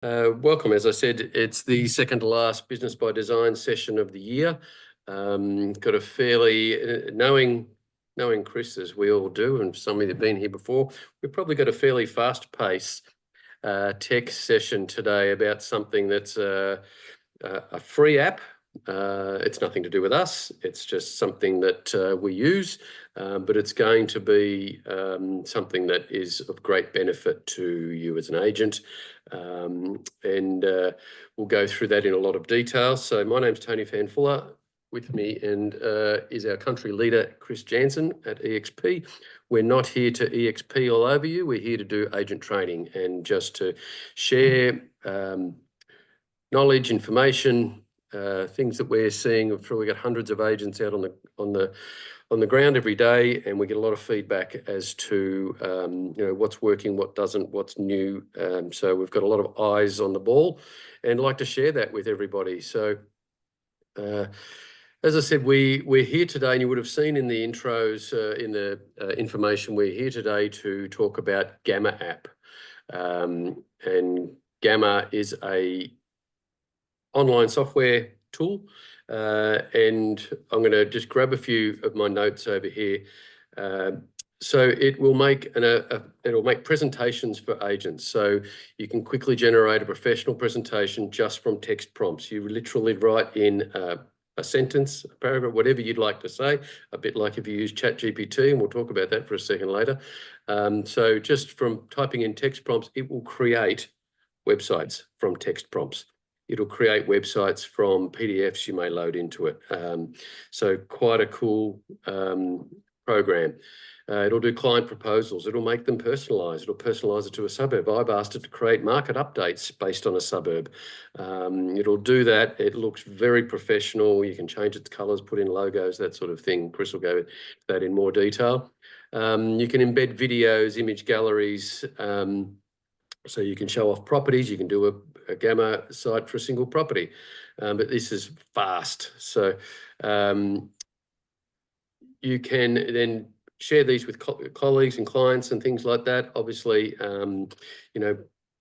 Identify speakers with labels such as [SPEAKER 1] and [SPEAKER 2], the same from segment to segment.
[SPEAKER 1] Welcome. As I said, it's the second to last Business by Design session of the year. Got a fairly, knowing Chris as we all do, and some of you have been here before, we've probably got a fairly fast pace tech session today about something that's a free app. It's nothing to do with us. It's just something that we use, but it's going to be something that is of great benefit to you as an agent. And we'll go through that in a lot of detail. So my name's Tony Fanfuller. With me and is our country leader, Chris Jansen at EXP. We're not here to EXP all over you. We're here to do agent training and just to share knowledge, information, things that we're seeing. We've got hundreds of agents out on the ground every day, and we get a lot of feedback as to what's working, what doesn't, what's new. So we've got a lot of eyes on the ball, and like to share that with everybody. So. As I said, we're here today, and you would have seen in the intros, in the information, we're here today to talk about Gamma app. And Gamma is a online software tool. And I'm going to just grab a few of my notes over here. So it will make it'll make presentations for agents. So you can quickly generate a professional presentation just from text prompts. You literally write in a sentence, a paragraph, whatever you'd like to say, a bit like if you use ChatGPT, and we'll talk about that for a second later. So just from typing in text prompts, it will create websites from text prompts. It'll create websites from PDFs you may load into it. So quite a cool program. It'll do client proposals. It'll make them personalised. It'll personalise it to a suburb. I've asked it to create market updates based on a suburb. It'll do that. It looks very professional. You can change its colours, put in logos, that sort of thing. Chris will go into that in more detail. You can embed videos, image galleries, so you can show off properties. You can do a Gamma site for a single property, but this is fast. So you can then share these with colleagues and clients and things like that. Obviously,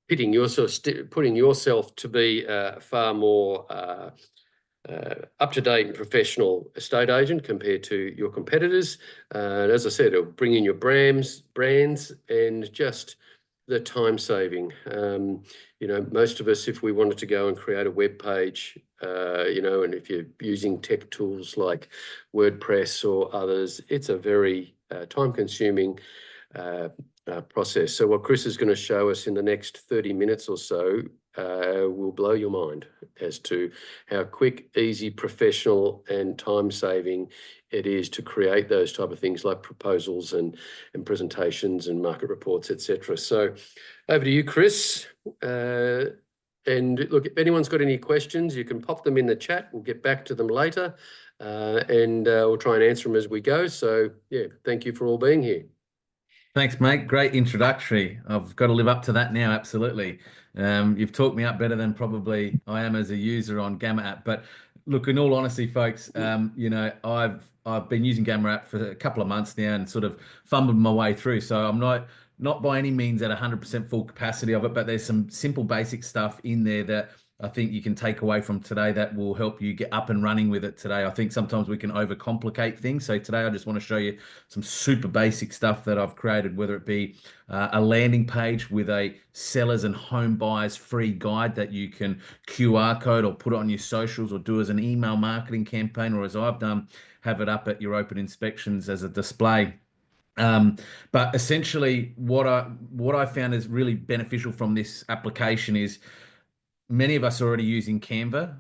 [SPEAKER 1] putting yourself to be far more up-to-date and professional estate agent compared to your competitors. And as I said, it'll bring in your brands, and just the time saving. Most of us, if we wanted to go and create a web page, and if you're using tech tools like WordPress or others, it's a very time-consuming process. So what Chris is going to show us in the next 30 minutes or so will blow your mind as to how quick, easy, professional, and time-saving it is to create those type of things like proposals and presentations and market reports, etc. So over to you, Chris. And look, if anyone's got any questions, you can pop them in the chat. We'll get back to them later, and we'll try and answer them as we go. So yeah, thank you for all being here.
[SPEAKER 2] Thanks, mate. Great introductory. I've got to live up to that now, absolutely. You've talked me up better than probably I am as a user on Gamma app. But look, in all honesty, folks, I've been using Gamma app for a couple of months now and sort of fumbled my way through. So I'm not by any means at 100% full capacity of it, but there's some simple basic stuff in there that I think you can take away from today that will help you get up and running with it today. I think sometimes we can overcomplicate things. So today I just want to show you some super basic stuff that I've created, whether it be a landing page with a sellers and home buyers free guide that you can QR code or put it on your socials or do as an email marketing campaign, or as I've done, have it up at your open inspections as a display. But essentially what I found is really beneficial from this application is many of us are already using Canva,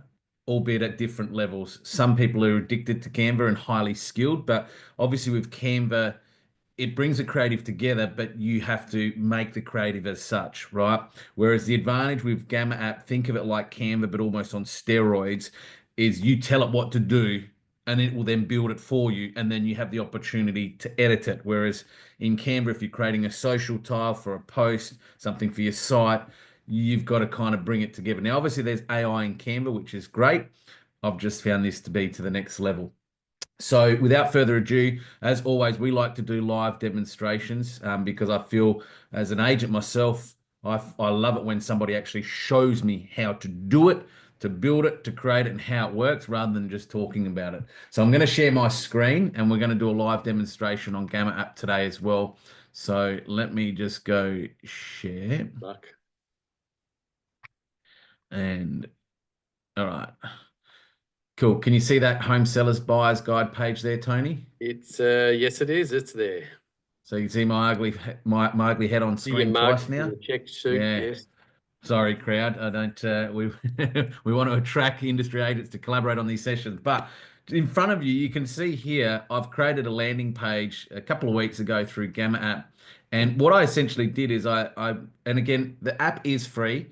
[SPEAKER 2] albeit at different levels. Some people are addicted to Canva and highly skilled, but obviously with Canva, it brings the creative together, but you have to make the creative as such, right? Whereas the advantage with Gamma app, think of it like Canva, but almost on steroids, is you tell it what to do and it will then build it for you, and then you have the opportunity to edit it. Whereas in Canva, if you're creating a social tile for a post, something for your site, you've got to kind of bring it together. Now, obviously, there's AI in Canva, which is great. I've just found this to be to the next level. So without further ado, as always, we like to do live demonstrations because I feel as an agent myself, I love it when somebody actually shows me how to do it, to build it, to create it, and how it works rather than just talking about it. So I'm going to share my screen and we're going to do a live demonstration on Gamma App today as well. So let me just go share.
[SPEAKER 1] Luck.
[SPEAKER 2] And all right. Cool. Can you see that home sellers buyers guide page there, Tony?
[SPEAKER 1] It's yes, it is. It's there.
[SPEAKER 2] So you can see my ugly head on
[SPEAKER 1] See your
[SPEAKER 2] screen
[SPEAKER 1] mug
[SPEAKER 2] twice
[SPEAKER 1] in
[SPEAKER 2] now.
[SPEAKER 1] your checked suit.
[SPEAKER 2] Yeah.
[SPEAKER 1] Yes.
[SPEAKER 2] Sorry, crowd. I don't. We we want to attract industry agents to collaborate on these sessions. But in front of you, you can see here, I've created a landing page a couple of weeks ago through Gamma App, and what I essentially did is and again, the app is free.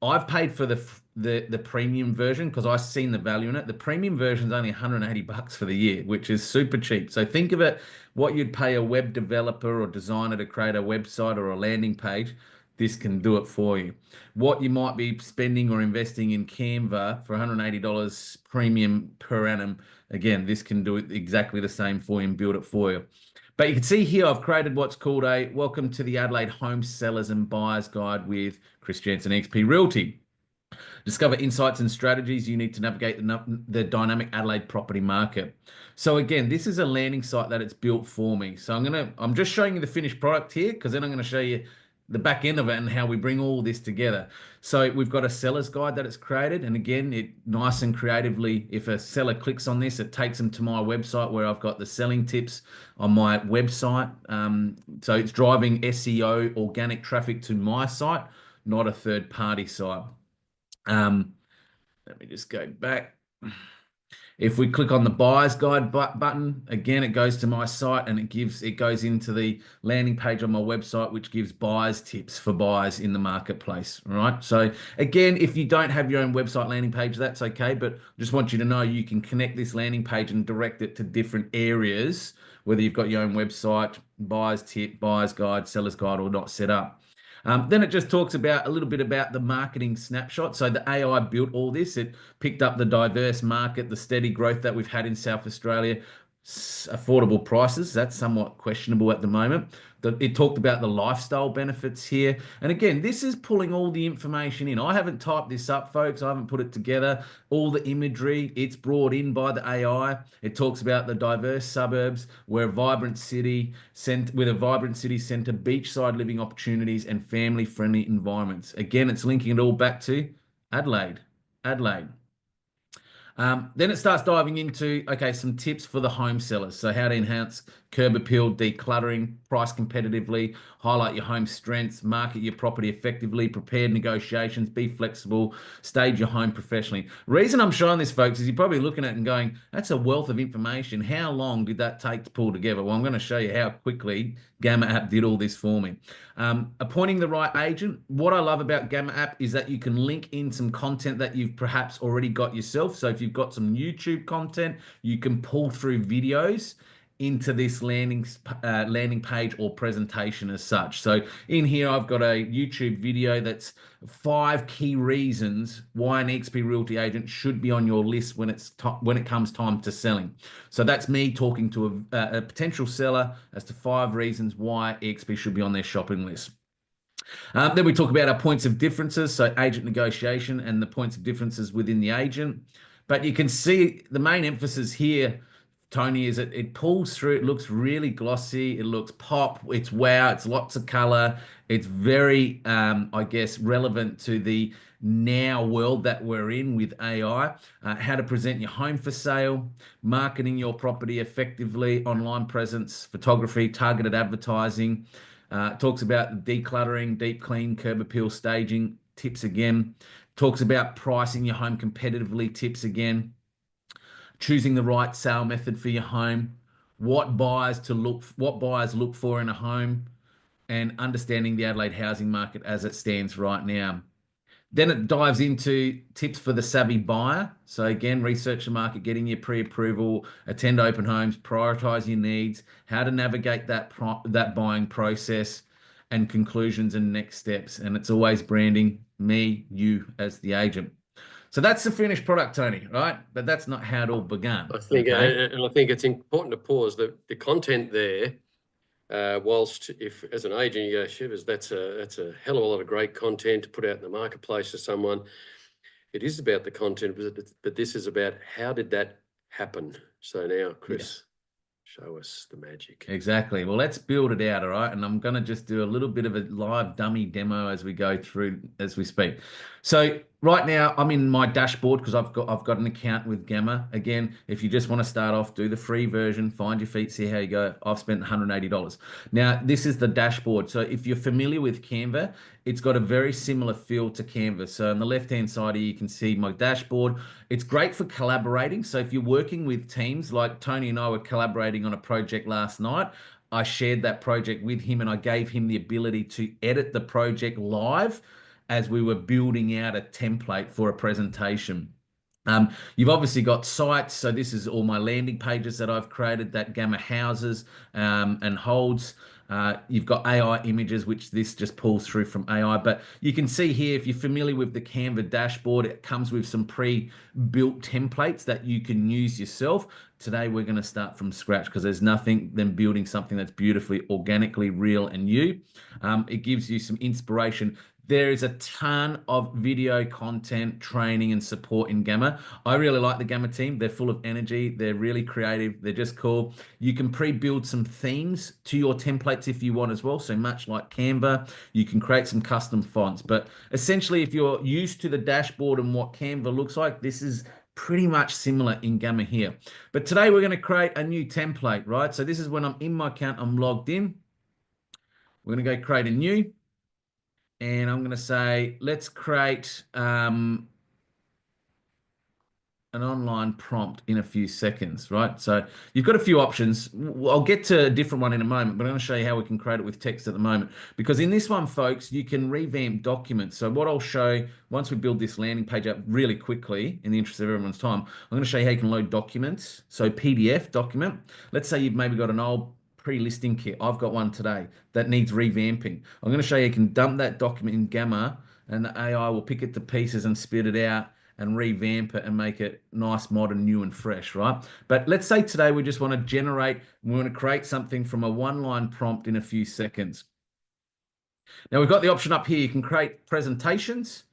[SPEAKER 2] I've paid for the premium version because I've seen the value in it. The premium version is only 180 bucks for the year, which is super cheap. So think of it, what you'd pay a web developer or designer to create a website or a landing page. This can do it for you. What you might be spending or investing in Canva for $180 premium per annum, again, this can do it exactly the same for you and build it for you. But you can see here, I've created what's called a Welcome to the Adelaide Home Sellers and Buyers Guide with Chris Jansen, XP Realty. Discover insights and strategies you need to navigate the dynamic Adelaide property market. So again, this is a landing site that it's built for me. So I'm just showing you the finished product here because then I'm going to show you the back end of it and how we bring all this together. So we've got a seller's guide that it's created. And again, it nice and creatively, if a seller clicks on this, it takes them to my website where I've got the selling tips on my website. So it's driving SEO, organic traffic to my site, not a third party site. Let me just go back. If we click on the buyer's guide button, again, it goes to my site and it goes into the landing page on my website, which gives buyers tips for buyers in the marketplace. All right. So again, if you don't have your own website landing page, that's okay. But I just want you to know you can connect this landing page and direct it to different areas, whether you've got your own website, buyer's tip, buyer's guide, seller's guide, or not set up. Then it just talks about a little bit about the marketing snapshot. So the AI built all this. It picked up the diverse market, the steady growth that we've had in South Australia, affordable prices. That's somewhat questionable at the moment. It talked about the lifestyle benefits here. And again, this is pulling all the information in. I haven't typed this up, folks. I haven't put it together. All the imagery, it's brought in by the AI. It talks about the diverse suburbs, with a vibrant city centre, beachside living opportunities, and family-friendly environments. Again, it's linking it all back to Adelaide. Adelaide. Then it starts diving into, okay, some tips for the home sellers. So how to enhance curb appeal, decluttering, price competitively, highlight your home strengths, market your property effectively, prepare negotiations, be flexible, stage your home professionally. Reason I'm showing this, folks, is you're probably looking at it and going, that's a wealth of information. How long did that take to pull together? Well, I'm going to show you how quickly Gamma App did all this for me. Appointing the right agent. What I love about Gamma App is that you can link in some content that you've perhaps already got yourself. So if you've got some YouTube content, you can pull through videos into this landing page or presentation as such. So in here, I've got a YouTube video that's 5 key reasons why an XP Realty agent should be on your list when it comes time to selling. So that's me talking to a potential seller as to 5 reasons why XP should be on their shopping list. Then we talk about our points of differences, so agent negotiation and the points of differences within the agent. But you can see the main emphasis here, Tony, is it pulls through. It looks really glossy. It looks pop. It's wow. It's lots of color. It's very, I guess, relevant to the now world that we're in with AI. How to present your home for sale, marketing your property effectively, online presence, photography, targeted advertising. Talks about decluttering, deep clean, curb appeal staging tips again. Talks about pricing your home competitively tips again. Choosing the right sale method for your home, what buyers look for in a home, and understanding the Adelaide housing market as it stands right now. Then it dives into tips for the savvy buyer. So again, research the market, getting your pre-approval, attend open homes, prioritize your needs, how to navigate that buying process, and conclusions and next steps. And it's always branding me, you as the agent. So that's the finished product, Tony, right? But that's not how it all began.
[SPEAKER 1] I think,
[SPEAKER 2] okay?
[SPEAKER 1] and I think it's important to pause the content there whilst if as an agent you go, shivers, that's a hell of a lot of great content to put out in the marketplace to someone. It is about the content, but this is about how did that happen? So now, Chris, show us the magic.
[SPEAKER 2] Exactly. Well, let's build it out, all right? And I'm going to just do a little bit of a live dummy demo as we go through, as we speak. So right now I'm in my dashboard because I've got an account with Gamma. Again, if you just want to start off, do the free version, find your feet, see how you go. I've spent $180. Now, this is the dashboard. So if you're familiar with Canva, it's got a very similar feel to Canva. So on the left-hand side here, you can see my dashboard. It's great for collaborating. So if you're working with teams, like Tony and I were collaborating on a project last night, I shared that project with him and I gave him the ability to edit the project live as we were building out a template for a presentation. You've obviously got sites. So this is all my landing pages that I've created that Gamma houses and holds. You've got AI images, which this just pulls through from AI. But you can see here, if you're familiar with the Canva dashboard, it comes with some pre-built templates that you can use yourself. Today, we're going to start from scratch because there's nothing than building something that's beautifully, organically real and you. It gives you some inspiration. There is a ton of video content, training, and support in Gamma. I really like the Gamma team. They're full of energy. They're really creative. They're just cool. You can pre-build some themes to your templates if you want as well. So much like Canva, you can create some custom fonts. But essentially, if you're used to the dashboard and what Canva looks like, this is pretty much similar in Gamma here. But today we're going to create a new template, right? So this is when I'm in my account, I'm logged in. We're going to go create a new. And I'm going to say, let's create an online prompt in a few seconds, right? So you've got a few options. I'll get to a different one in a moment, but I'm going to show you how we can create it with text at the moment. Because in this one, folks, you can revamp documents. So what I'll show, once we build this landing page up really quickly, in the interest of everyone's time, I'm going to show you how you can load documents. So PDF document. Let's say you've maybe got an old pre-listing kit. I've got one today that needs revamping. I'm going to show you can dump that document in Gamma and the AI will pick it to pieces and spit it out and revamp it and make it nice, modern, new and fresh, right? But let's say today we just want to generate, we want to create something from a one-line prompt in a few seconds. Now we've got the option up here. You can create presentations,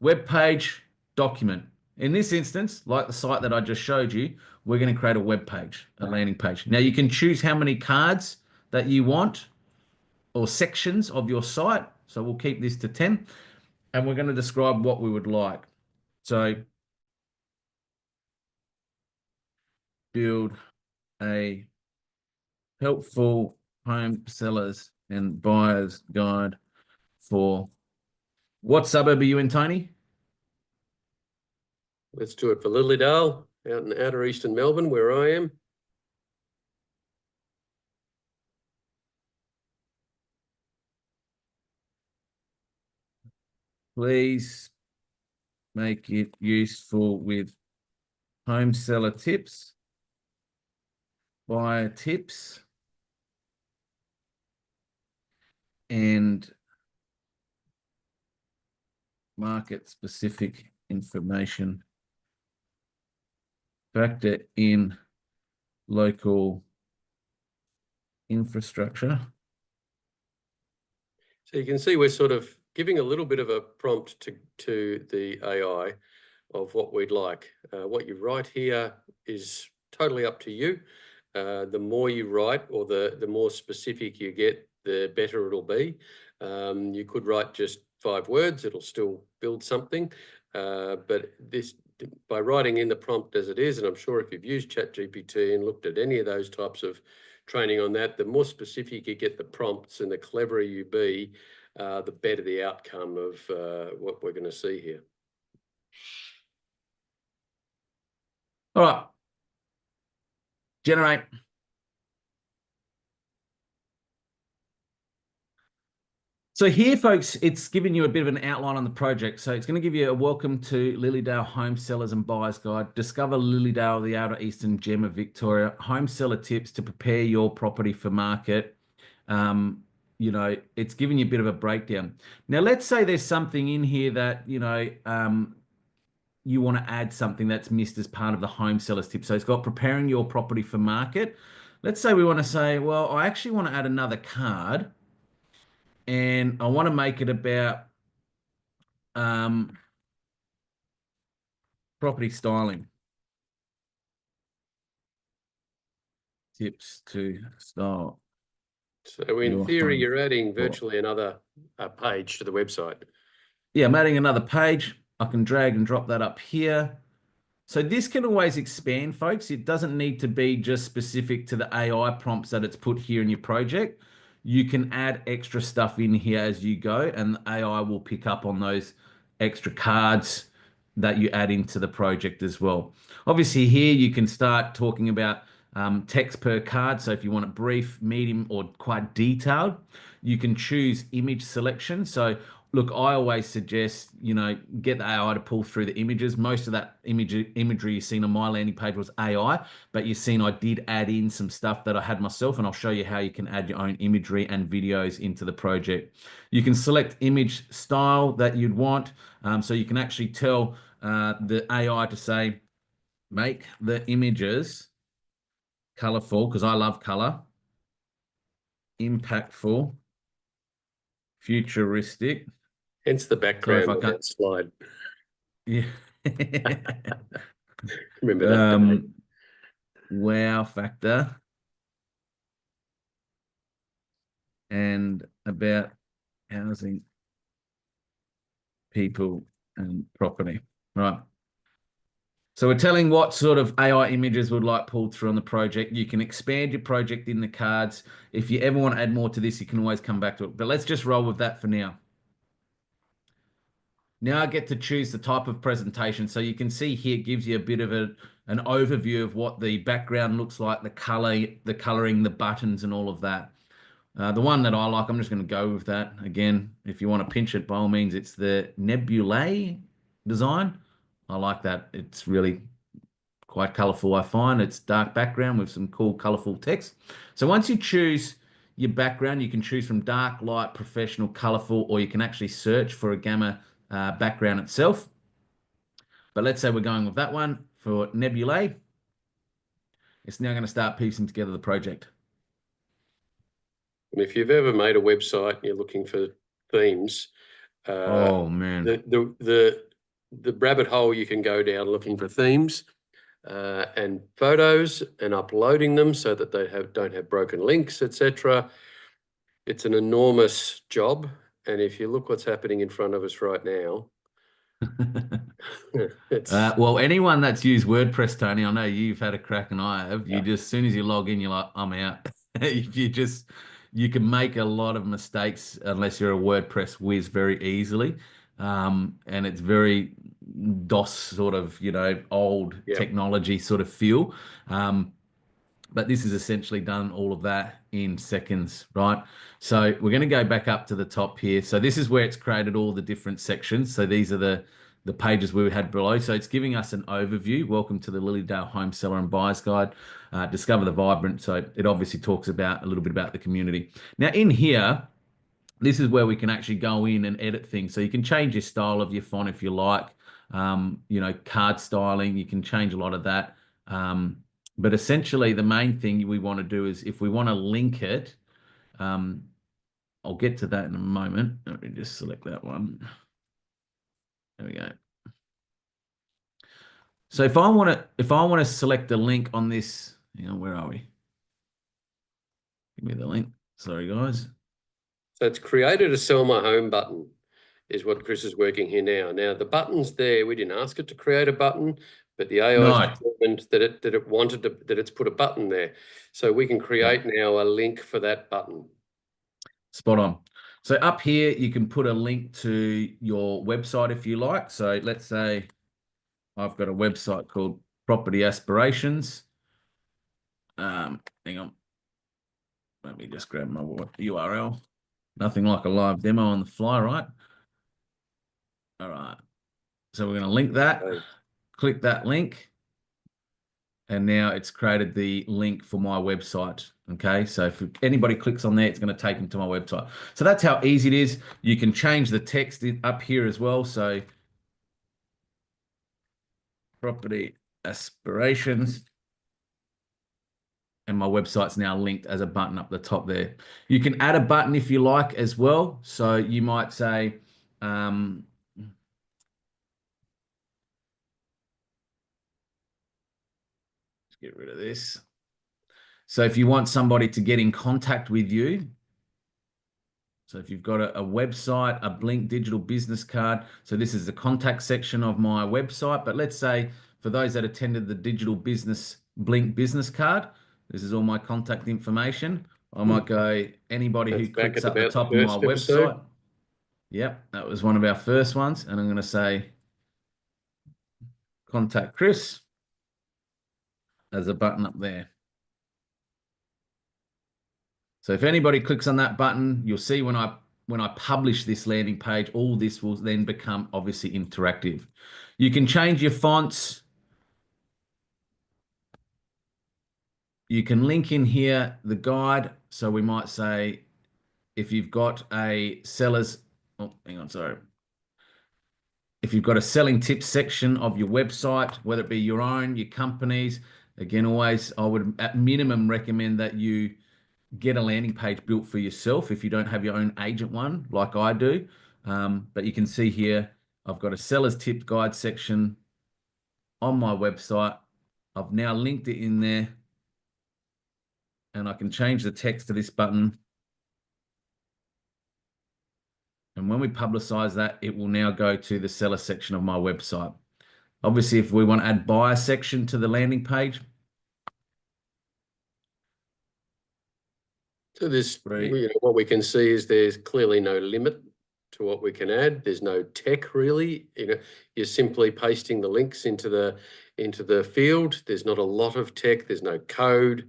[SPEAKER 2] web page, document. In this instance, like the site that I just showed you, we're going to create a web page, a landing page. Now you can choose how many cards that you want or sections of your site. So we'll keep this to 10 and we're going to describe what we would like. So build a helpful home sellers and buyers guide for what suburb are you in, Tony?
[SPEAKER 1] Let's do it for Lilydale, out in outer eastern Melbourne, where I am.
[SPEAKER 2] Please make it useful with home seller tips, buyer tips, and market specific information. Factor in local infrastructure.
[SPEAKER 1] So you can see we're sort of giving a little bit of a prompt to the AI of what we'd like. What you write here is totally up to you. The more you write or the more specific you get, the better it'll be. You could write just 5 words, it'll still build something. But this, by writing in the prompt as it is, and I'm sure if you've used ChatGPT and looked at any of those types of training on that, the more specific you get the prompts and the cleverer you be, the better the outcome of what we're going to see here.
[SPEAKER 2] All right. Generate. So here, folks, it's giving you a bit of an outline on the project. So it's going to give you a welcome to Lilydale Home Sellers and Buyers Guide. Discover Lilydale, the outer eastern gem of Victoria. Home seller tips to prepare your property for market. You know, it's giving you a bit of a breakdown. Now, let's say there's something in here that, you know, you want to add something that's missed as part of the home sellers tip. So it's got preparing your property for market. let's say we want to say, well, I actually want to add another card and I want to make it about um, property styling. Tips to style
[SPEAKER 1] So in
[SPEAKER 2] your
[SPEAKER 1] theory,
[SPEAKER 2] home.
[SPEAKER 1] you're adding
[SPEAKER 2] Or,
[SPEAKER 1] virtually another page to the website.
[SPEAKER 2] yeah, I'm adding another page. I can drag and drop that up here. So this can always expand, folks. It doesn't need to be just specific to the AI prompts that it's put here in your project. You can add extra stuff in here as you go, and the AI will pick up on those extra cards that you add into the project as well. Obviously, here you can start talking about text per card. So if you want it brief, medium, or quite detailed, you can choose image selection. So look, I always suggest, get the AI to pull through the images. Most of that imagery you've seen on my landing page was AI, but you've seen I did add in some stuff that I had myself, and I'll show you how you can add your own imagery and videos into the project. You can select image style that you'd want. So you can actually tell the AI to say, make the images colorful, because I love color, impactful, futuristic.
[SPEAKER 1] Hence the
[SPEAKER 2] Sorry if
[SPEAKER 1] background
[SPEAKER 2] I
[SPEAKER 1] on
[SPEAKER 2] can't.
[SPEAKER 1] that slide.
[SPEAKER 2] Yeah.
[SPEAKER 1] Remember that day.
[SPEAKER 2] Wow factor and about housing, people, and property. Right. So we're telling what sort of AI images we'd like pulled through on the project. You can expand your project in the cards. If you ever want to add more to this, you can always come back to it. But let's just roll with that for now. Now I get to choose the type of presentation. So you can see here, it gives you a bit of an overview of what the background looks like, the color, the coloring, the buttons, and all of that. The one that I like, I'm just going to go with that. Again, if you want to pinch it, by all means, it's the Nebulae design. I like that. It's really quite colorful, I find. It's dark background with some cool, colorful text. So once you choose your background, you can choose from dark, light, professional, colorful, or you can actually search for a Gamma background itself. But let's say we're going with that one for Nebulae. It's now going to start piecing together the project.
[SPEAKER 1] And if you've ever made a website and you're looking for themes,
[SPEAKER 2] Oh man.
[SPEAKER 1] the rabbit hole you can go down looking for themes and photos and uploading them so that they don't have broken links, etc. It's an enormous job. And if you look what's happening in front of us right now, it's
[SPEAKER 2] Well, anyone that's used WordPress, Tony, I know you've had a crack and I have. You
[SPEAKER 1] yeah.
[SPEAKER 2] just, as soon as you log in, you're like, I'm out. If you can make a lot of mistakes unless you're a WordPress whiz very easily. And it's very DOS sort of, old
[SPEAKER 1] Yeah.
[SPEAKER 2] technology sort of feel. But this has essentially done all of that in seconds, right? So we're going to go back up to the top here. So this is where it's created all the different sections. So these are the pages we had below. So it's giving us an overview. Welcome to the Lilydale Home Seller and Buyers Guide. Discover the Vibrant. So it obviously talks about a little bit about the community. Now in here, this is where we can actually go in and edit things. So you can change your style of your font if you like. Card styling, you can change a lot of that. But essentially, the main thing we want to do is if we want to link it, I'll get to that in a moment. Let me just select that one. There we go. So if I want to select a link on this, where are we? Give me the link. Sorry, guys.
[SPEAKER 1] So it's created a sell my home button is what Chris is working here now. Now the button's there. We didn't ask it to create a button, but the AI has
[SPEAKER 2] No.
[SPEAKER 1] determined that it wanted to, that it's put a button there. So we can create now a link for that button.
[SPEAKER 2] Spot on. So up here, you can put a link to your website if you like. So let's say I've got a website called Property Aspirations. Hang on. Let me just grab my URL. Nothing like a live demo on the fly, right? All right. So we're going to link that.
[SPEAKER 1] Okay.
[SPEAKER 2] Click that link. And now it's created the link for my website. Okay. So if anybody clicks on there, it's going to take them to my website. So that's how easy it is. You can change the text up here as well. So Property Aspirations. and my website's now linked as a button up the top there. You can add a button if you like as well. So you might say, let's get rid of this. So if you want somebody to get in contact with you, so if you've got a website, a Blink digital business card, so this is the contact section of my website, but let's say for those that attended the digital business Blink business card, this is all my contact information. I might go, anybody who
[SPEAKER 1] That's back
[SPEAKER 2] clicks
[SPEAKER 1] at
[SPEAKER 2] up the
[SPEAKER 1] about the
[SPEAKER 2] top of my
[SPEAKER 1] first episode.
[SPEAKER 2] website. Yep, that was one of our first ones. And I'm going to say, contact Chris. There's a button up there. So if anybody clicks on that button, you'll see when I publish this landing page, all this will then become obviously interactive. You can change your fonts. You can link in here the guide. So we might say, if you've got a seller's, oh, hang on, sorry. If you've got a selling tips section of your website, whether it be your own, your company's, again, always, I would at minimum recommend that you get a landing page built for yourself if you don't have your own agent one, like I do. But you can see here, I've got a seller's tips guide section on my website. I've now linked it in there, and I can change the text to this button. And when we publicize that, it will now go to the seller section of my website. Obviously, if we want to add buyer section to the landing page.
[SPEAKER 1] So what we can see is there's clearly no limit to what we can add. There's no tech really. You're simply pasting the links into the field. There's not a lot of tech. There's no code.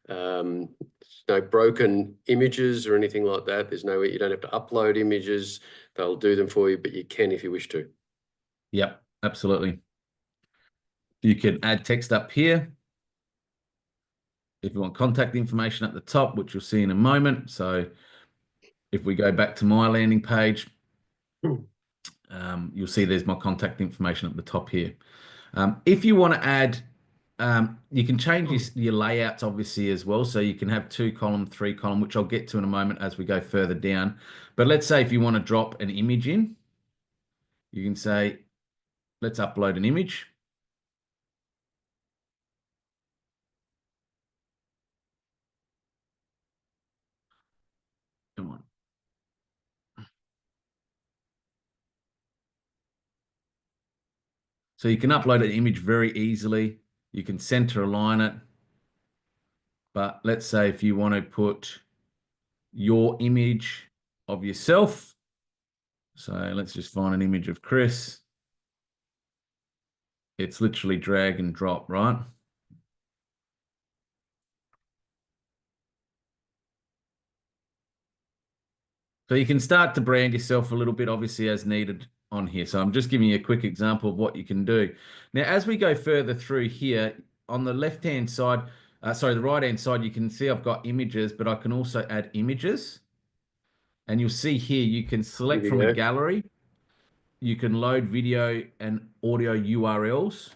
[SPEAKER 1] No broken images or anything like that. You don't have to upload images. They'll do them for you, but you can if you wish to.
[SPEAKER 2] Yep, absolutely. You can add text up here. If you want contact information at the top, which you'll see in a moment. So if we go back to my landing page, you'll see there's my contact information at the top here. If you want to add, you can change your layouts obviously as well. So you can have 2-column, 3-column, which I'll get to in a moment as we go further down. But let's say if you want to drop an image in, you can say, let's upload an image. Come on. So you can upload an image very easily. You can center align it. But let's say if you want to put your image of yourself. So let's just find an image of Chris. It's literally drag and drop, right? So you can start to brand yourself a little bit, obviously, as needed on here. So I'm just giving you a quick example of what you can do. Now, as we go further through here, on the left-hand side, the right-hand side, you can see I've got images, but I can also add images. And you'll see here, you can select from a gallery. You can load video and audio URLs,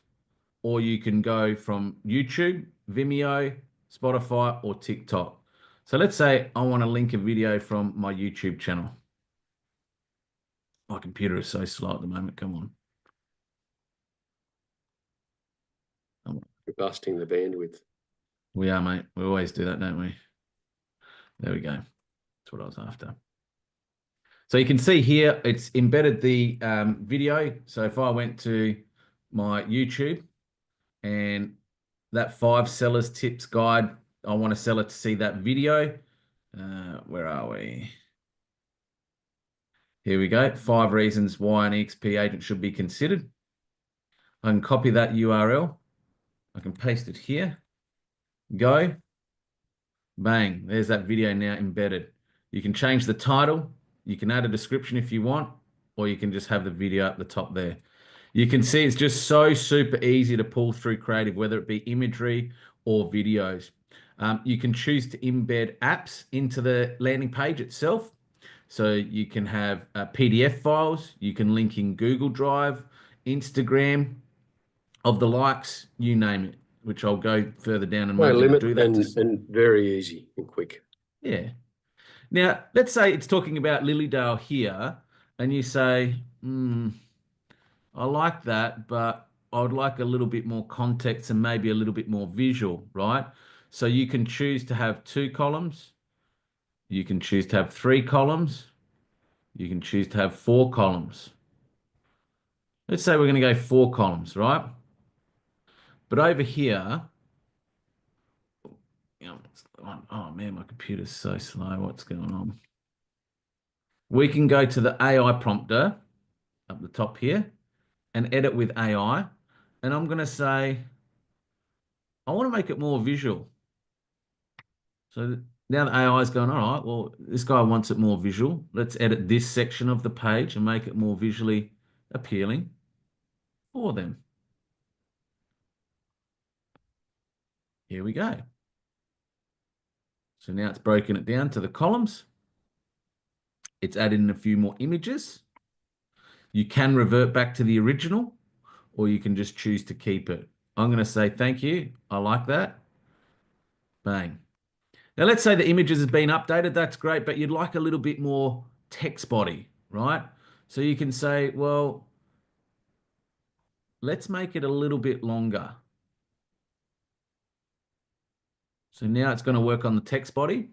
[SPEAKER 2] or you can go from YouTube, Vimeo, Spotify, or TikTok. So let's say I want to link a video from my YouTube channel. My computer is so slow at the moment. Come on.
[SPEAKER 1] We're busting the bandwidth.
[SPEAKER 2] We are, mate. We always do that, don't we? There we go. That's what I was after. So you can see here, it's embedded the video. So if I went to my YouTube and that 5 sellers tips guide, I want a seller to see that video. Where are we? Here we go. 5 reasons why an EXP agent should be considered. I can copy that URL. I can paste it here. Go. Bang. There's that video now embedded. You can change the title. You can add a description if you want, or you can just have the video at the top there. You can see it's just so super easy to pull through creative, whether it be imagery or videos. You can choose to embed apps into the landing page itself. So you can have PDF files. You can link in Google Drive, Instagram, of the likes, you name it. which I'll go further down and
[SPEAKER 1] No
[SPEAKER 2] maybe
[SPEAKER 1] limit
[SPEAKER 2] do that.
[SPEAKER 1] and very easy and quick.
[SPEAKER 2] Yeah. Now, let's say it's talking about Lilydale here, and you say, I like that, but I would like a little bit more context and maybe a little bit more visual, right? So you can choose to have 2 columns. You can choose to have 3 columns. You can choose to have 4 columns. Let's say we're going to go 4 columns, right? But over here, oh man, my computer's so slow. What's going on? We can go to the AI prompter up the top here and edit with AI. And I'm going to say, I want to make it more visual. So now the AI is going, all right, well, this guy wants it more visual. Let's edit this section of the page and make it more visually appealing for them. Here we go. So now it's broken it down to the columns. It's added in a few more images. You can revert back to the original, or you can just choose to keep it. I'm going to say, thank you. I like that. Bang. Now, let's say the images have been updated. That's great, but you'd like a little bit more text body, right? So you can say, well, let's make it a little bit longer. So now it's going to work on the text body.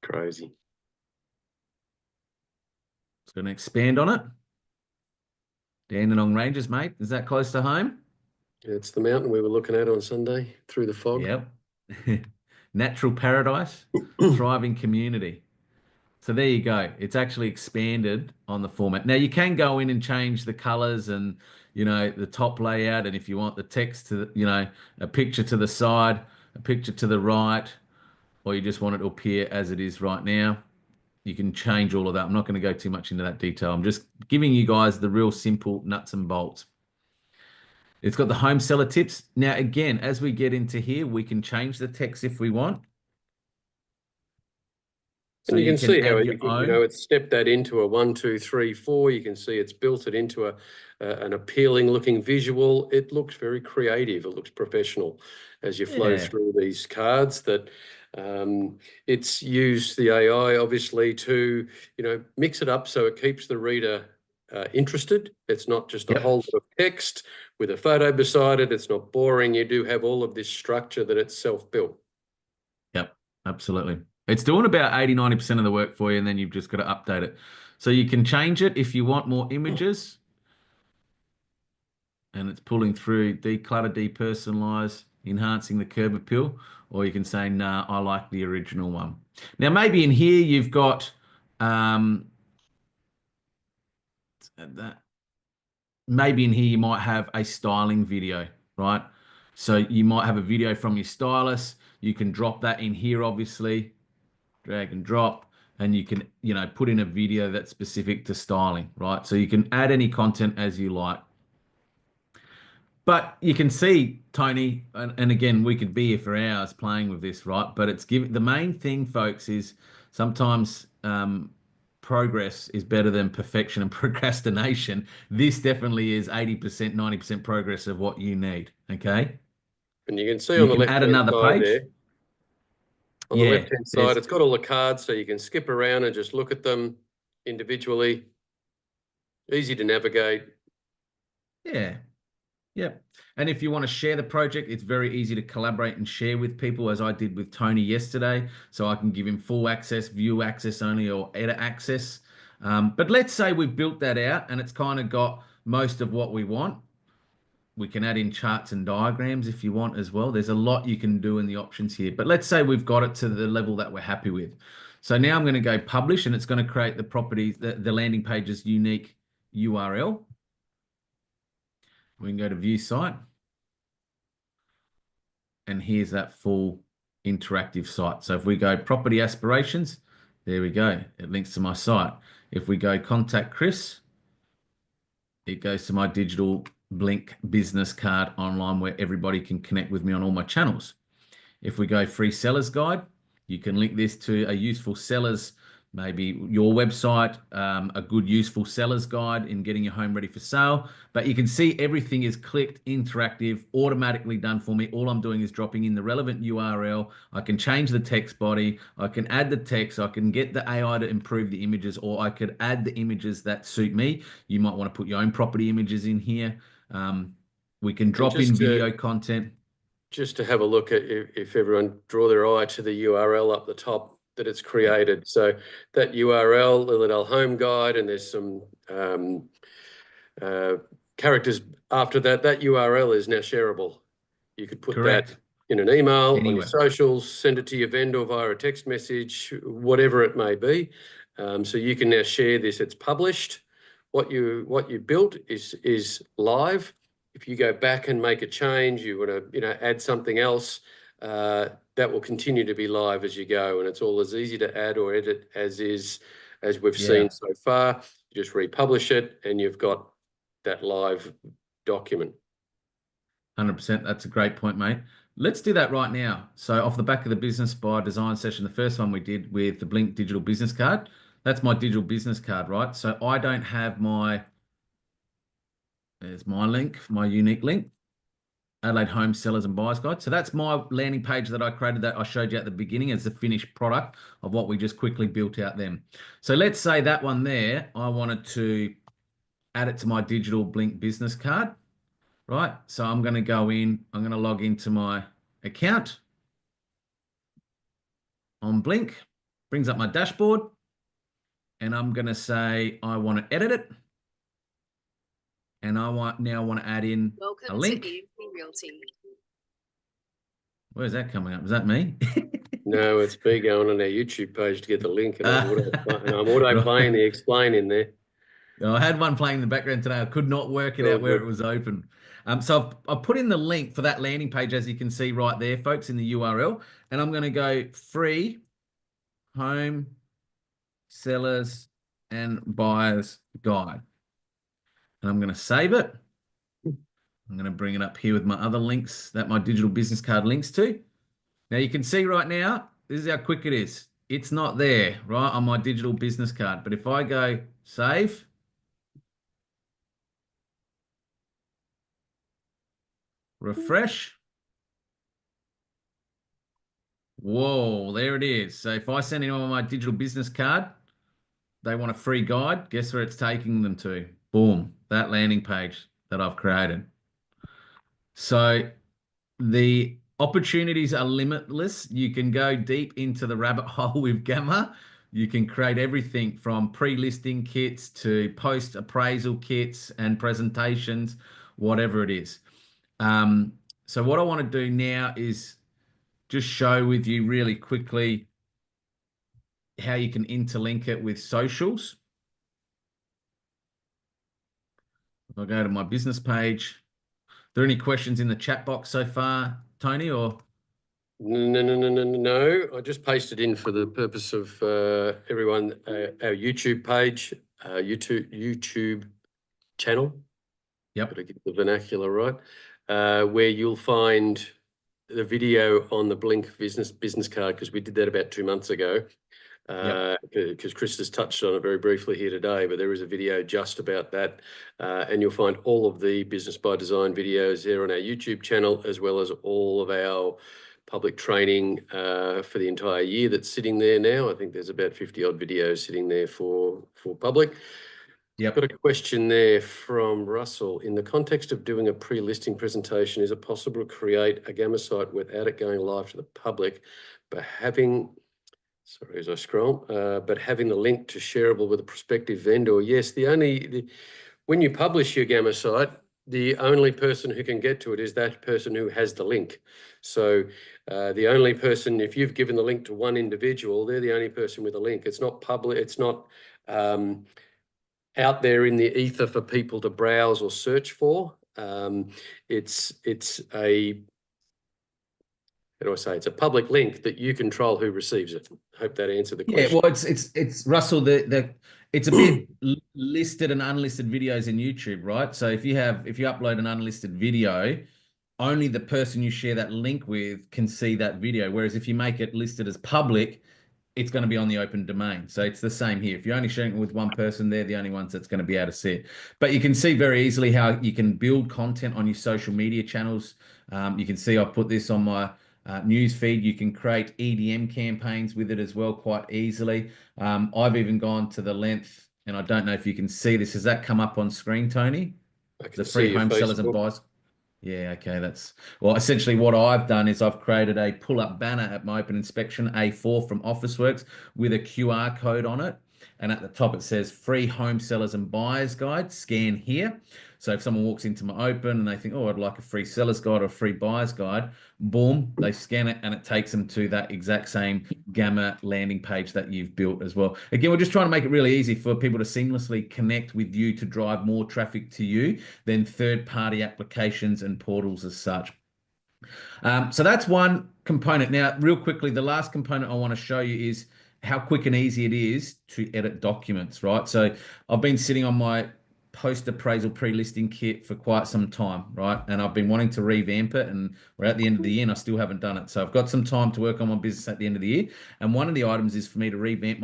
[SPEAKER 1] Crazy.
[SPEAKER 2] It's going to expand on it. Dandenong Ranges, mate. Is that close to home?
[SPEAKER 1] It's the mountain we were looking at on Sunday through the fog.
[SPEAKER 2] Yep. Natural paradise, thriving community. So there you go. It's actually expanded on the format. Now you can go in and change the colors and, the top layout. And if you want the text to, a picture to the side, a picture to the right, or you just want it to appear as it is right now, you can change all of that. I'm not going to go too much into that detail. I'm just giving you guys the real simple nuts and bolts. It's got the home seller tips. Now, again, as we get into here, we can change the text if we want.
[SPEAKER 1] So you can see how it's stepped that into a 1, 2, 3, 4. You can see it's built it into an appealing looking visual. It looks very creative. It looks professional as you flow through these cards. That it's used the AI obviously to mix it up so it keeps the reader interested. It's not just a whole lot of text with a photo beside it. It's not boring. You do have all of this structure that it's self-built.
[SPEAKER 2] Yep, absolutely. It's doing about 80, 90% of the work for you, and then you've just got to update it. So you can change it if you want more images. And it's pulling through declutter, depersonalize, enhancing the curb appeal. Or you can say, nah, I like the original one. Now, maybe in here you've got maybe in here you might have a styling video, right? So you might have a video from your stylist. You can drop that in here, obviously. Drag and drop, and you can, put in a video that's specific to styling, right? So you can add any content as you like. But you can see, Tony, and again, we could be here for hours playing with this, right? But the main thing, folks, is sometimes progress is better than perfection and procrastination. This definitely is 80%, 90% progress of what you need, okay?
[SPEAKER 1] And you can see on the left-hand side there, on the left-hand side, it's got all the cards, so you can skip around and just look at them individually. Easy to navigate.
[SPEAKER 2] Yeah. Yep. And if you want to share the project, it's very easy to collaborate and share with people, as I did with Tony yesterday. So I can give him full access, view access only, or edit access. But let's say we've built that out and it's kind of got most of what we want. We can add in charts and diagrams if you want as well. There's a lot you can do in the options here. But let's say we've got it to the level that we're happy with. So now I'm going to go publish, and it's going to create the properties, the landing page's unique URL. We can go to view site. And here's that full interactive site. So if we go property aspirations, there we go. It links to my site. If we go contact Chris, it goes to my digital Blink business card online where everybody can connect with me on all my channels. If we go free sellers guide, you can link this to a useful sellers maybe your website, a good useful seller's guide in getting your home ready for sale. But you can see everything is clicked, interactive, automatically done for me. All I'm doing is dropping in the relevant URL. I can change the text body. I can add the text. I can get the AI to improve the images, or I could add the images that suit me. You might want to put your own property images in here. We can
[SPEAKER 1] And
[SPEAKER 2] drop in video content.
[SPEAKER 1] just to have a look at, if everyone draw their eye to the URL up the top that it's created. So that URL, the Liddell Home Guide, and there's some characters after that. That URL is now shareable. You could put that in an email, on your socials, send it to your vendor via a text message, whatever it may be. So you can now share this. It's published. What you built is live. If you go back and make a change, you want to add something else, that will continue to be live as you go, and it's all as easy to add or edit as we've seen so far. You just republish it, and you've got that live document.
[SPEAKER 2] 100%. That's a great point, mate. Let's do that right now. So off the back of the Business by Design session, the first one we did with the Blink digital business card, that's my digital business card, right? So I don't have there's my link, my unique link, Adelaide Home Sellers and Buyers Guide. So that's my landing page that I created, that I showed you at the beginning as the finished product of what we just quickly built out then. So let's say that one there, I wanted to add it to my digital Blink business card, right? So I'm going to go in, I'm going to log into my account on Blink, brings up my dashboard, and I'm going to say I want to edit it. And I now want to add in a link. Where's that coming up? Is that me?
[SPEAKER 1] No, it's me going on our YouTube page to get the link, and I'm auto playing the explain in there.
[SPEAKER 2] I had one playing in the background today. I could not work it out where it was open. So I've put in the link for that landing page, as you can see right there, folks, in the URL. And I'm going to go free home sellers and buyers guide. And I'm going to save it. I'm going to bring it up here with my other links that my digital business card links to. Now you can see right now, this is how quick it is. It's not there, right, on my digital business card. But if I go save, refresh, whoa, there it is. So if I send anyone my digital business card, they want a free guide, guess where it's taking them to? Boom, that landing page that I've created. So the opportunities are limitless. You can go deep into the rabbit hole with Gamma. You can create everything from pre-listing kits to post-appraisal kits and presentations, whatever it is. So what I want to do now is just show with you really quickly how you can interlink it with socials. I'll go to my business page. Are there any questions in the chat box so far, Tony, or?
[SPEAKER 1] No. I just pasted in for the purpose of everyone, our YouTube page, YouTube channel.
[SPEAKER 2] Yep.
[SPEAKER 1] Got to get the vernacular right. Where you'll find the video on the Blink business card, because we did that about 2 months ago. Because Chris has touched on it very briefly here today, but there is a video just about that, and you'll find all of the Business by Design videos there on our YouTube channel, as well as all of our public training for the entire year that's sitting there now. I think there's about 50 odd videos sitting there for public.
[SPEAKER 2] Yep.
[SPEAKER 1] Got a question there from Russell. In the context of doing a pre-listing presentation, is it possible to create a Gamma site without it going live to the public, but having, sorry as I scroll, but having the link to shareable with a prospective vendor? Yes, when you publish your Gamma site, the only person who can get to it is that person who has the link. So the only person, if you've given the link to one individual, they're the only person with a link. It's not public, it's not out there in the ether for people to browse or search for. It's a, how do I say, it's a public link that you control who receives it. I hope that answered the question.
[SPEAKER 2] Yeah, well, it's Russell, it's a bit listed and unlisted videos in YouTube, right? So if you upload an unlisted video, only the person you share that link with can see that video. Whereas if you make it listed as public, it's going to be on the open domain. So it's the same here. If you're only sharing it with one person, they're the only ones that's going to be able to see it. But you can see very easily how you can build content on your social media channels. You can see I've put this on my news feed. You can create EDM campaigns with it as well quite easily. I've even gone to the length, and I don't know if you can see this. Has that come up on screen, Tony?
[SPEAKER 1] I can
[SPEAKER 2] The
[SPEAKER 1] see
[SPEAKER 2] free
[SPEAKER 1] your
[SPEAKER 2] home sellers and
[SPEAKER 1] Facebook.
[SPEAKER 2] buyers. Yeah, okay, that's well, essentially what I've done is I've created a pull-up banner at my open inspection A4 from Officeworks with a QR code on it. And at the top it says free home sellers and buyers guide, scan here. So if someone walks into my open and they think, oh, I'd like a free seller's guide or a free buyer's guide, boom, they scan it and it takes them to that exact same Gamma landing page that you've built as well. Again, we're just trying to make it really easy for people to seamlessly connect with you to drive more traffic to you than third-party applications and portals as such. So that's one component. Now, real quickly, the last component I want to show you is how quick and easy it is to edit documents, right? So I've been sitting on my post-appraisal pre-listing kit for quite some time, right? And I've been wanting to revamp it, and we're at the end of the year and I still haven't done it. So I've got some time to work on my business at the end of the year. And one of the items is for me to revamp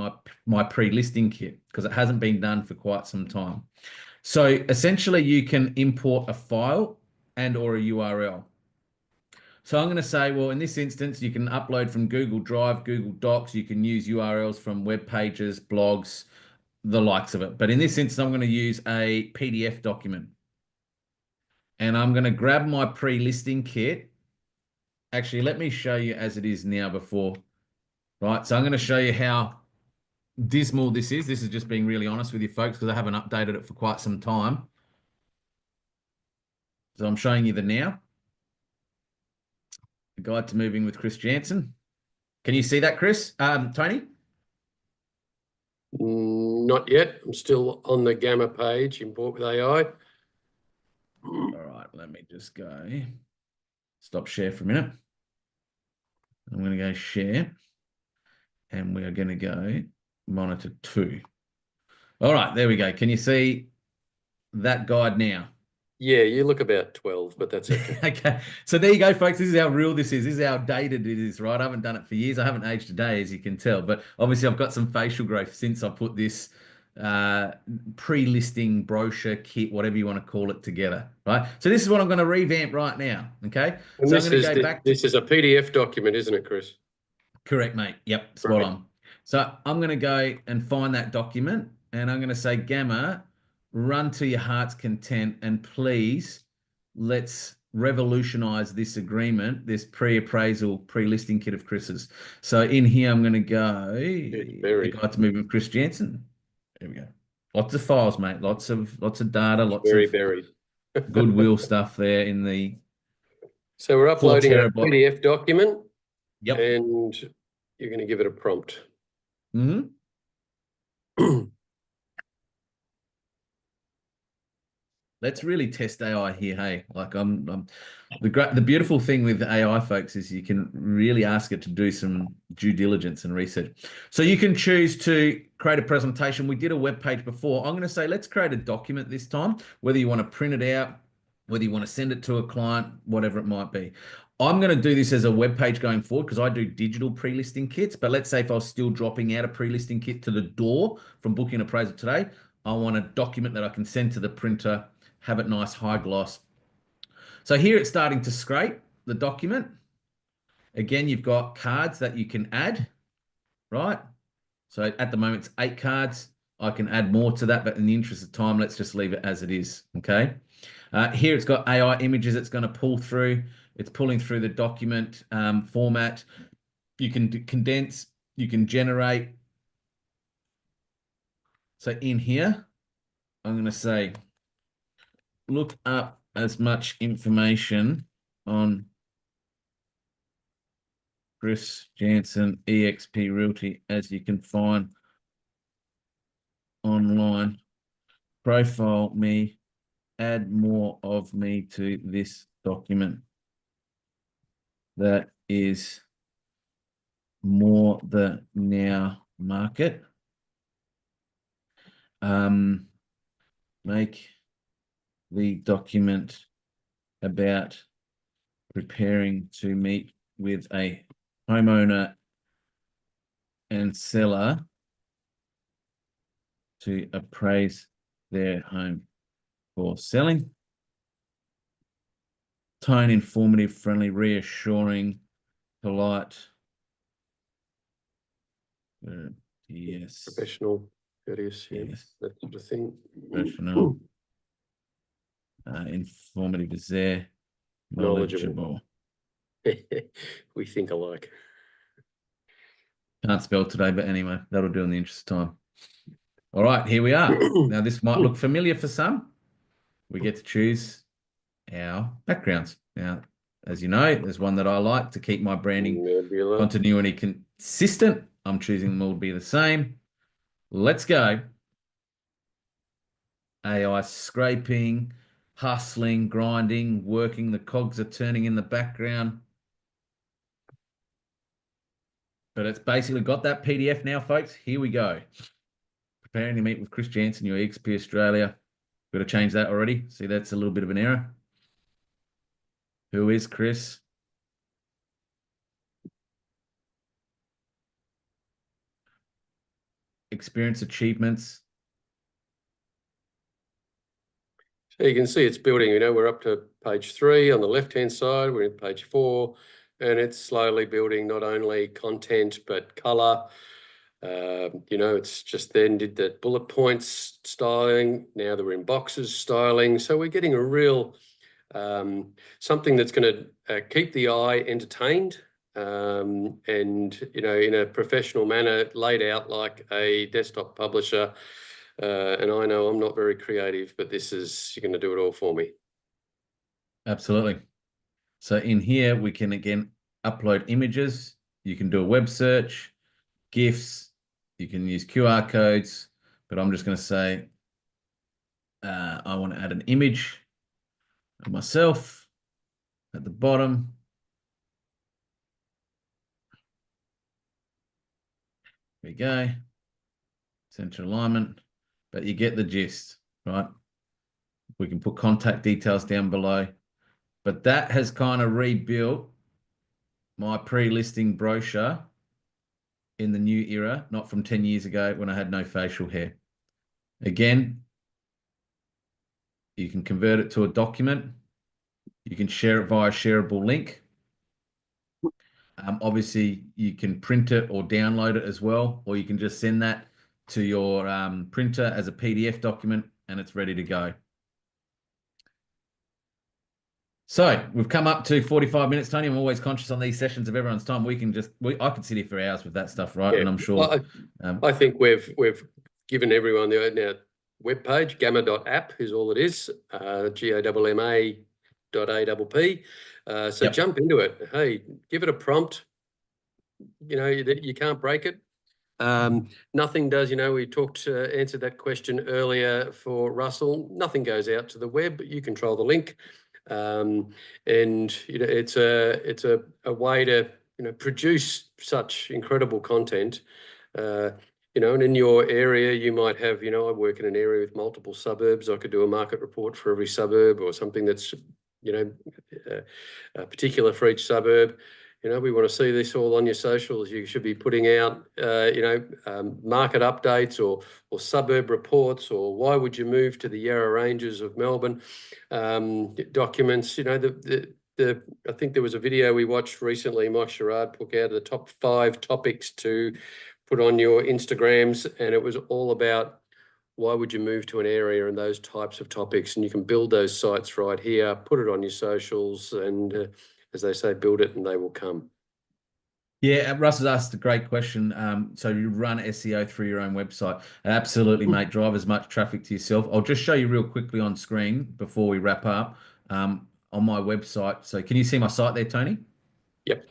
[SPEAKER 2] my pre-listing kit because it hasn't been done for quite some time. So essentially you can import a file and or a URL. So I'm going to say, well, in this instance, you can upload from Google Drive, Google Docs. You can use URLs from web pages, blogs, the likes of it. But in this instance, I'm going to use a PDF document. And I'm going to grab my pre-listing kit. Actually, let me show you as it is now before. Right, so I'm going to show you how dismal this is. This is just being really honest with you folks because I haven't updated it for quite some time. So I'm showing you the now. The Guide to Moving with Chris Jansen. Can you see that, Chris? Tony?
[SPEAKER 1] Not yet. I'm still on the Gamma page, import with AI.
[SPEAKER 2] All right, let me just go stop share for a minute. I'm going to go share and we are going to go monitor 2. All right, there we go. Can you see that guide now?
[SPEAKER 1] Yeah, you look about 12, but that's okay.
[SPEAKER 2] Okay, so there you go, folks. This is how real this is. This is how dated it is, right? I haven't done it for years. I haven't aged a day, as you can tell. But obviously, I've got some facial growth since I put this pre-listing brochure kit, whatever you want to call it, together, right? So this is what I'm going to revamp right now, okay?
[SPEAKER 1] And
[SPEAKER 2] So I'm going to go back to...
[SPEAKER 1] This is a PDF document, isn't it, Chris?
[SPEAKER 2] Correct, mate. Yep, spot on. So I'm going to go and find that document, and I'm going to say, Gamma, run to your heart's content, and please, let's revolutionize this agreement, this pre-appraisal, pre-listing kit of Chris's. So in here, I'm going to go, the Guide to Moving with Chris Jansen. There we go. Lots of files, mate. Lots of data. Lots of
[SPEAKER 1] buried.
[SPEAKER 2] goodwill stuff there in the.
[SPEAKER 1] So we're uploading a PDF document.
[SPEAKER 2] Yep.
[SPEAKER 1] And you're going to give it a prompt.
[SPEAKER 2] Mm-hmm. Let's really test AI here, hey. Like the beautiful thing with AI, folks, is you can really ask it to do some due diligence and research. So you can choose to create a presentation. We did a web page before. I'm going to say, let's create a document this time, whether you want to print it out, whether you want to send it to a client, whatever it might be. I'm going to do this as a web page going forward because I do digital pre-listing kits. But let's say if I was still dropping out a pre-listing kit to the door from Booking Appraisal today, I want a document that I can send to the printer, have it nice, high gloss. So here it's starting to scrape the document. Again, you've got cards that you can add, right? So at the moment, it's 8 cards. I can add more to that, but in the interest of time, let's just leave it as it is, okay? Here it's got AI images it's going to pull through. It's pulling through the document format. You can condense, you can generate. So in here, I'm going to say, look up as much information on Chris Jansen eXp Realty as you can find online. Profile me, add more of me to this document. That is more the now market. Make the document about preparing to meet with a homeowner and seller to appraise their home for selling. Tone informative, friendly, reassuring, polite. Yes.
[SPEAKER 1] Professional, courteous, yeah,
[SPEAKER 2] Yes.
[SPEAKER 1] that sort of thing.
[SPEAKER 2] Professional. Informative is there.
[SPEAKER 1] Knowledgeable.
[SPEAKER 2] Knowledgeable.
[SPEAKER 1] We think alike.
[SPEAKER 2] Can't spell today, but anyway, that'll do in the interest of time. All right, here we are. Now, this might look familiar for some. We get to choose our backgrounds. Now, as you know, there's one that I like to keep my branding
[SPEAKER 1] Nebula.
[SPEAKER 2] continuity consistent. I'm choosing them all to be the same. Let's go. AI scraping, hustling, grinding, working. The cogs are turning in the background. But it's basically got that PDF now, folks. Here we go. Preparing to meet with Chris Jansen, your EXP Australia. Got to change that already. See, that's a little bit of an error. Who is Chris? Experience achievements.
[SPEAKER 1] So you can see it's building, we're up to page 3 on the left-hand side, we're in page 4, and it's slowly building not only content, but color. It's just then did that bullet points styling. Now they're in boxes styling. So we're getting a real, something that's going to keep the eye entertained, and, in a professional manner, laid out like a desktop publisher. And I know I'm not very creative, but you're going to do it all for me.
[SPEAKER 2] Absolutely. So in here, we can again upload images. You can do a web search, GIFs. You can use QR codes, but I'm just going to say I want to add an image of myself at the bottom. There we go. Center alignment, but you get the gist, right? We can put contact details down below, but that has kind of rebuilt my pre-listing brochure in the new era, not from 10 years ago when I had no facial hair. Again, you can convert it to a document. You can share it via shareable link. Obviously, you can print it or download it as well, or you can just send that to your printer as a PDF document and it's ready to go. So we've come up to 45 minutes, Tony. I'm always conscious on these sessions of everyone's time. I could sit here for hours with that stuff, right?
[SPEAKER 1] Yeah.
[SPEAKER 2] And I'm sure.
[SPEAKER 1] I think we've given everyone the webpage, gamma.app is all it is, GAMMA.APP. So
[SPEAKER 2] Yep.
[SPEAKER 1] jump into it. Hey, give it a prompt. You can't break it. Nothing does, we answered that question earlier for Russell. Nothing goes out to the web, but you control the link. And it's a way to produce such incredible content. And in your area you might have, I work in an area with multiple suburbs. I could do a market report for every suburb, or something that's particular for each suburb. We want to see this all on your socials. You should be putting out, market updates or suburb reports, or why would you move to the Yarra Ranges of Melbourne documents. I think there was a video we watched recently. Mike Sherrard put out the top 5 topics to put on your Instagrams, and it was all about why would you move to an area and those types of topics. And you can build those sites right here, put it on your socials, and as they say, build it and they will come.
[SPEAKER 2] Yeah, Russ has asked a great question. So you run SEO through your own website. Absolutely, mate. Drive as much traffic to yourself. I'll just show you real quickly on screen before we wrap up on my website. So can you see my site there, Tony?
[SPEAKER 1] Yep.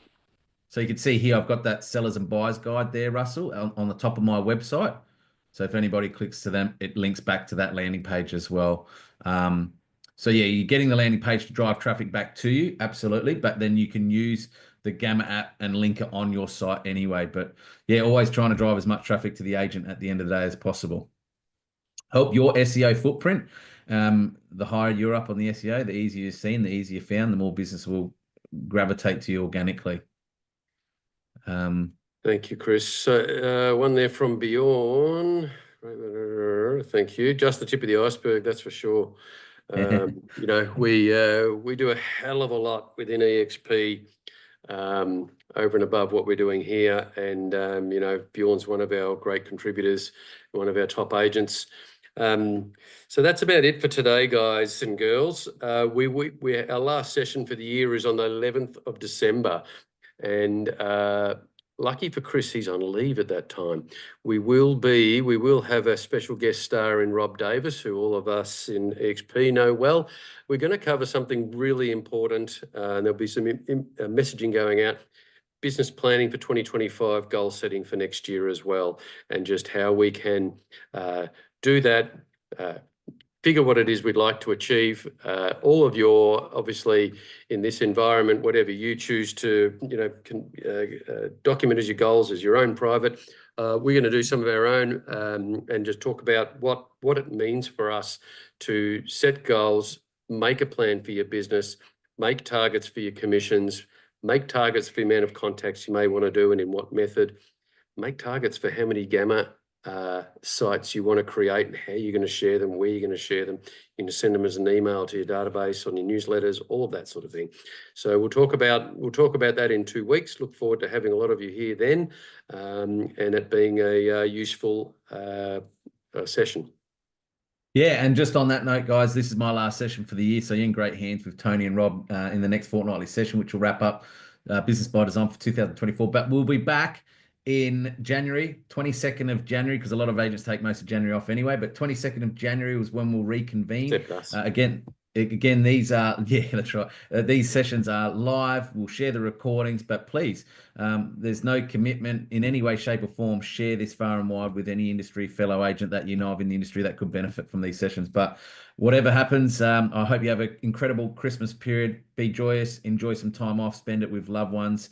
[SPEAKER 2] So you can see here, I've got that sellers and buyers guide there, Russell, on the top of my website. So if anybody clicks to them, it links back to that landing page as well. So yeah, you're getting the landing page to drive traffic back to you, absolutely. But then you can use the Gamma app and link it on your site anyway. But yeah, always trying to drive as much traffic to the agent at the end of the day as possible. Help your SEO footprint. The higher you're up on the SEO, the easier you're seen, the easier you're found, the more business will gravitate to you organically.
[SPEAKER 1] Thank you, Chris. So one there from Bjorn. Thank you. Just the tip of the iceberg, that's for sure. You know, we do a hell of a lot within EXP over and above what we're doing here. And, you know, Bjorn's one of our great contributors, one of our top agents. So that's about it for today, guys and girls. Our last session for the year is on the 11th of December. And lucky for Chris, he's on leave at that time. We will have a special guest star in Rob Davis, who all of us in EXP know well. We're going to cover something really important, and there'll be some messaging going out. Business planning for 2025, goal setting for next year as well, and just how we can do that, figure what it is we'd like to achieve. All of your, obviously, in this environment, whatever you choose to, you know, document as your goals, as your own private. We're going to do some of our own and just talk about what it means for us to set goals, make a plan for your business, make targets for your commissions, make targets for the amount of contacts you may want to do and in what method, make targets for how many Gamma sites you want to create and how you're going to share them, where you're going to share them. You can send them as an email to your database, on your newsletters, all of that sort of thing. So we'll talk about that in 2 weeks. Look forward to having a lot of you here then, and it being a useful session.
[SPEAKER 2] Yeah, and just on that note, guys, this is my last session for the year. So you're in great hands with Tony and Rob in the next fortnightly session, which will wrap up Business by Design for 2024. But we'll be back in January, 22nd of January, because a lot of agents take most of January off anyway, but 22nd of January was when we'll reconvene. Again, these are, yeah, that's right. These sessions are live. We'll share the recordings, but please, there's no commitment in any way, shape or form. Share this far and wide with any industry fellow agent that you know of in the industry that could benefit from these sessions. But whatever happens, I hope you have an incredible Christmas period. Be joyous, enjoy some time off, spend it with loved ones.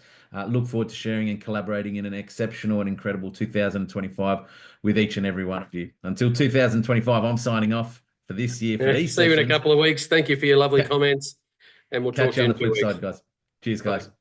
[SPEAKER 2] Look forward to sharing and collaborating in an exceptional and incredible 2025 with each and every one of you. Until 2025, I'm signing off for this year. For these
[SPEAKER 1] see you in a
[SPEAKER 2] sessions.
[SPEAKER 1] couple of weeks. Thank you for your lovely comments, and we'll talk to you
[SPEAKER 2] on
[SPEAKER 1] in
[SPEAKER 2] the flip
[SPEAKER 1] 2 weeks.
[SPEAKER 2] side, guys. Cheers, guys.
[SPEAKER 1] Bye.